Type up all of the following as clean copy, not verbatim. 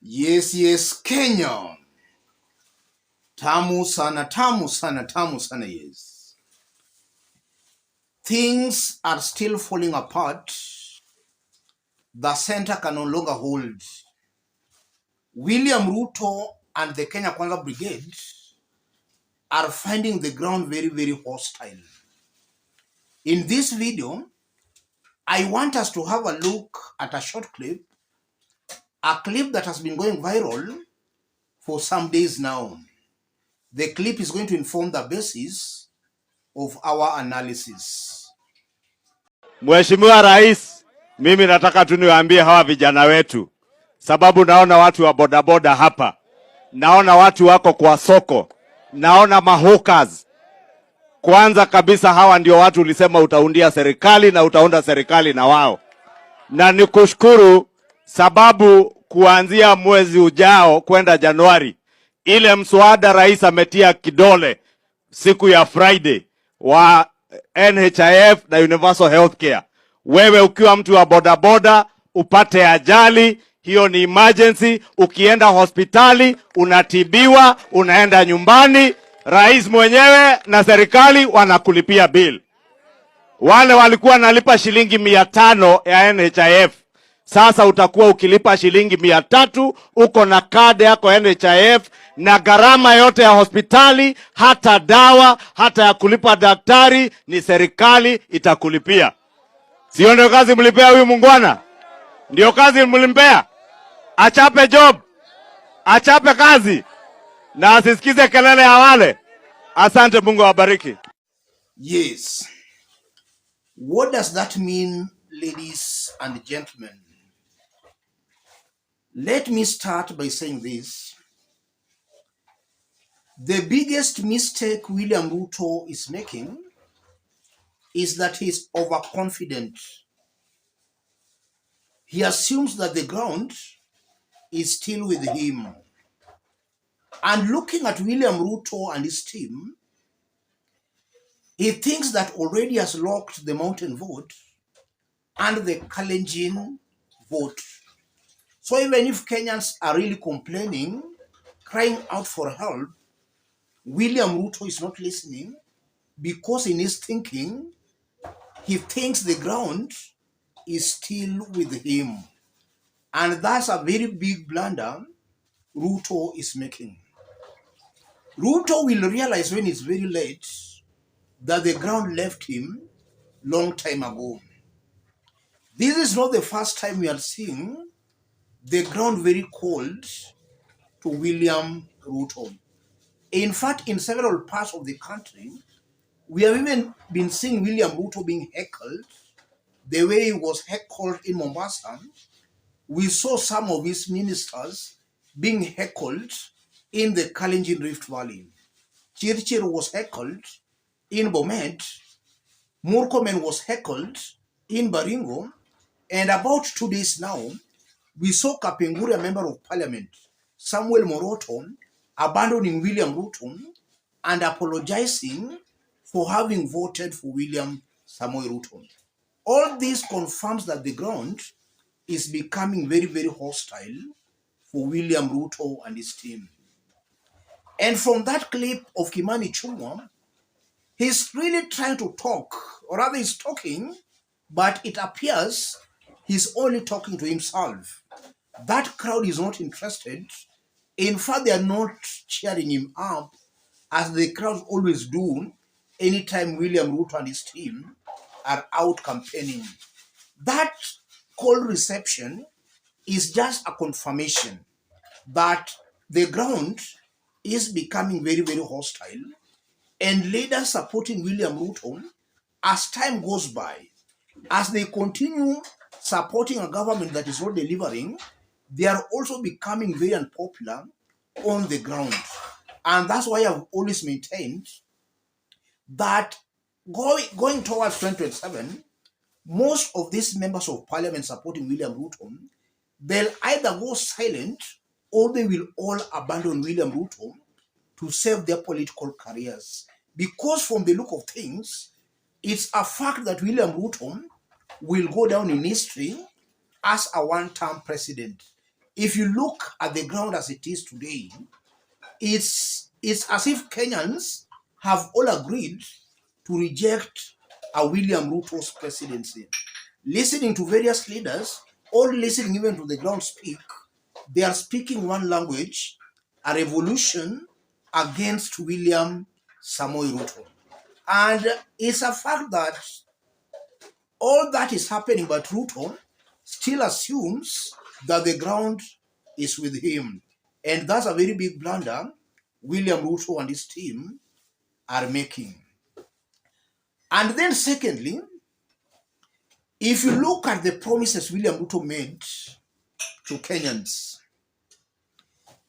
Yes, Kenya. Tamu sana, yes. Things are still falling apart. The center can no longer hold. William Ruto and the Kenya Kwanza Brigade are finding the ground very, very hostile. In this video, I want us to have a look at a short clip, a clip that has been going viral for some days now. The clip is going to inform the basis of our analysis. Mheshimiwa Rais, mimi nataka tu niwaambie hawa vijana wetu, sababu naona watu wa bodaboda hapa, naona watu wako kwa soko, naona mahawkers. Kwanza kabisa hawa ndio watu ulisema utaundia serikali na utaunda serikali na wao. Na nikushukuru sababu kuanzia mwezi ujao kwenda Januari, ile mswada rais ametia kidole siku ya Friday wa NHIF na Universal Healthcare. Wewe ukiwa mtu wa bodaboda upate ajali, hiyo ni emergency, ukienda hospitali unatibiwa, unaenda nyumbani, rais mwenyewe na serikali wanakulipia bill. Wale walikuwa nalipa shilingi 500 ya NHIF, sasa utakuwa ukilipa shilingi 300, uko na kadi yako NHIF, na gharama yote ya hospitali, hata dawa, hata ya kulipa daktari ni serikali itakulipia. Sio ndio kazi mlipea huyu mungwana? Ndio kazi mlimpea? Achape job, achape kazi, na asisikize kelele ya wale. Asante, Mungu awabariki. Yes. What does that mean, ladies and gentlemen? Let me start by saying this. The biggest mistake William Ruto is making is that he's overconfident. He assumes that the ground is still with him. And looking at William Ruto and his team, he thinks that already has locked the mountain vote and the Kalenjin vote. So even if Kenyans are really complaining, crying out for help, William Ruto is not listening, because in his thinking, he thinks the ground is still with him. And that's a very big blunder Ruto is making. Ruto will realize when it's very late that the ground left him long time ago. This is not the first time we are seeing the ground very cold to William Ruto. In fact, in several parts of the country, we have even been seeing William Ruto being heckled the way he was heckled in Mombasa. We saw some of his ministers being heckled in the Kalenjin Rift Valley. Chirchir was heckled in Bomet. Murkomen was heckled in Baringo. And about 2 days now, we saw Kapenguri, a member of parliament, Samuel Moroto, abandoning William Ruto and apologizing for having voted for William Samoei Ruto. All this confirms that the ground is becoming very, very hostile for William Ruto and his team. And from that clip of Kimani Ichung'wa, he's really trying to talk, or rather he's talking, but it appears he's only talking to himself. That crowd is not interested. In fact, they are not cheering him up, as the crowds always do anytime William Ruto and his team are out campaigning. That cold reception is just a confirmation that the ground is becoming very, very hostile, and leaders supporting William Ruto, as time goes by, as they continue supporting a government that is not delivering, they are also becoming very unpopular on the ground. And that's why I've always maintained that going towards 2027, most of these members of parliament supporting William Ruto, they'll either go silent or they will all abandon William Ruto to save their political careers. Because from the look of things, it's a fact that William Ruto will go down in history as a one-term president. if you look at the ground as it is today, it's as if Kenyans have all agreed to reject a William Ruto's presidency. Listening to various leaders, or listening even to the ground speak, they are speaking one language, a revolution against William Samoei Ruto. And it's a fact that all that is happening, but Ruto still assumes that the ground is with him. And that's a very big blunder William Ruto and his team are making. And then secondly, if you look at the promises William Ruto made to Kenyans,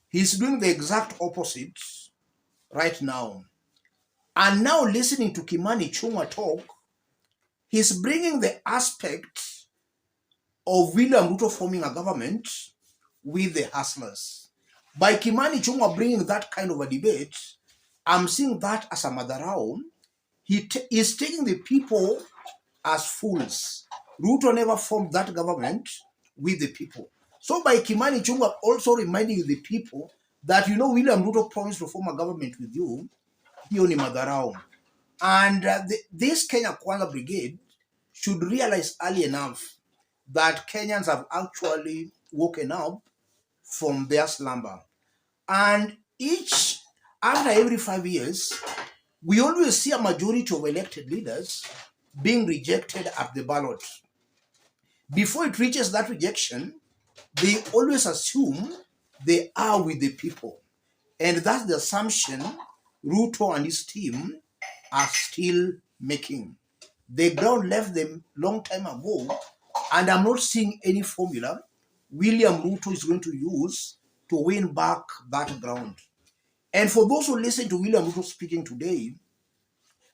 he's doing the exact opposite right now. And now listening to Kimani Ichung'wa talk, he's bringing the aspect of William Ruto forming a government with the hustlers. By Kimani Ichung'wa bringing that kind of a debate, I'm seeing that as a madarao. He is taking the people as fools. Ruto never formed that government with the people. So by Kimani Ichung'wa also reminding the people that, William Ruto promised to form a government with you, hiyo ni madarao. And this Kenya Kwanza Brigade should realize early enough that Kenyans have actually woken up from their slumber. And after every 5 years, we always see a majority of elected leaders being rejected at the ballot. Before it reaches that rejection, they always assume they are with the people. And that's the assumption Ruto and his team are still making. The ground left them long time ago, and I'm not seeing any formula William Ruto is going to use to win back that ground. And for those who listen to William Ruto speaking today,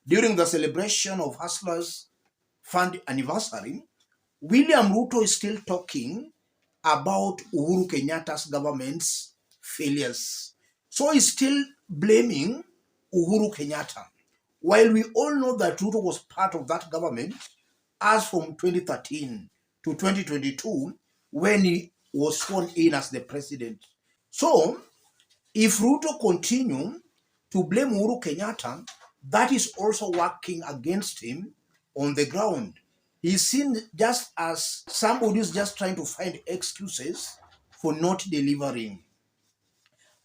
during the celebration of Hustlers Fund anniversary, William Ruto is still talking about Uhuru Kenyatta's government's failures. So he's still blaming Uhuru Kenyatta. While we all know that Ruto was part of that government as from 2013 to 2022, when he was sworn in as the president. So, if Ruto continue to blame Uhuru Kenyatta, that is also working against him on the ground. He's seen just as somebody who's just trying to find excuses for not delivering.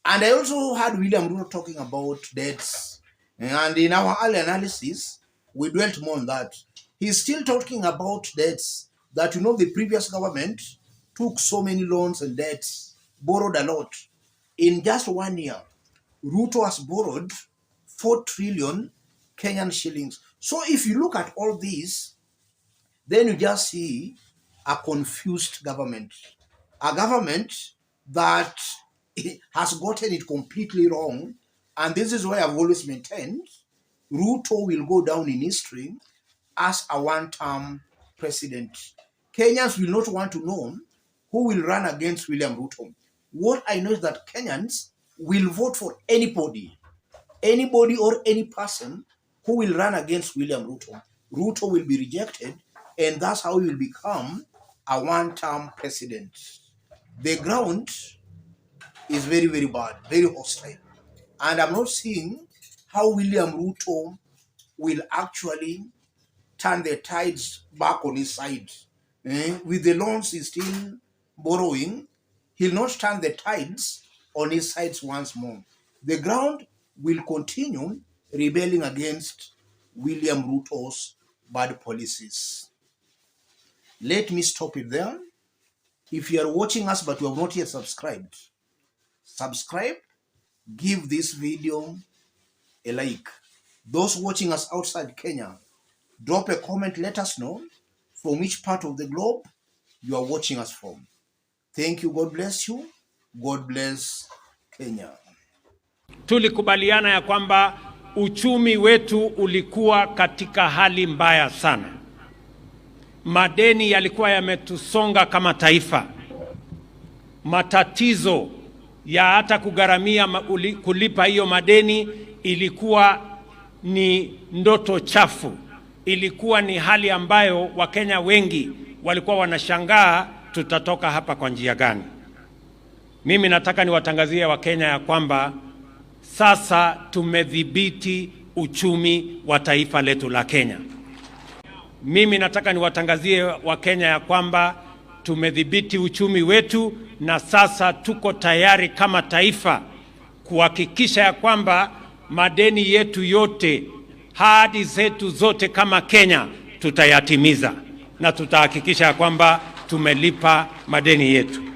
And I also heard William Ruto talking about debts. And in our early analysis, we dwelt more on that. He's still talking about debts that, the previous government took so many loans and debts, borrowed a lot. In just 1 year, Ruto has borrowed 4 trillion Kenyan shillings. So if you look at all these, then you just see a confused government. A government that has gotten it completely wrong. And this is why I've always maintained Ruto will go down in history as a one-term president. Kenyans will not want to know who will run against William Ruto. What I know is that Kenyans will vote for anybody or any person who will run against William Ruto. Ruto will be rejected, and that's how he will become a one-term president. The ground is very, very bad, very hostile. And I'm not seeing how William Ruto will actually turn the tides back on his side. With the loans he's still borrowing, he'll not turn the tides on his sides once more. The ground will continue rebelling against William Ruto's bad policies. Let me stop it there. If you are watching us but you have not yet subscribed, subscribe, give this video a like. Those watching us outside Kenya, drop a comment, let us know from which part of the globe you are watching us from. Thank you, God bless you. God bless Kenya. Tulikubaliana ya kwamba uchumi wetu ulikuwa katika hali mbaya sana. Madeni yalikuwa yametusonga kama taifa. Matatizo ya hata kugharamia kulipa hiyo madeni ilikuwa ni ndoto chafu. Ilikuwa ni hali ambayo Wakenya wengi walikuwa wanashangaa tutatoka hapa kwa njia gani. Mimi nataka niwatangazie Wakenya ya kwamba sasa tumedhibiti uchumi wa taifa letu la Kenya. Mimi nataka niwatangazie Wakenya ya kwamba tumedhibiti uchumi wetu na sasa tuko tayari kama taifa kuhakikisha ya kwamba madeni yetu yote, ahadi zetu zote kama Kenya tutayatimiza na tutahakikisha ya kwamba tumelipa madeni yetu.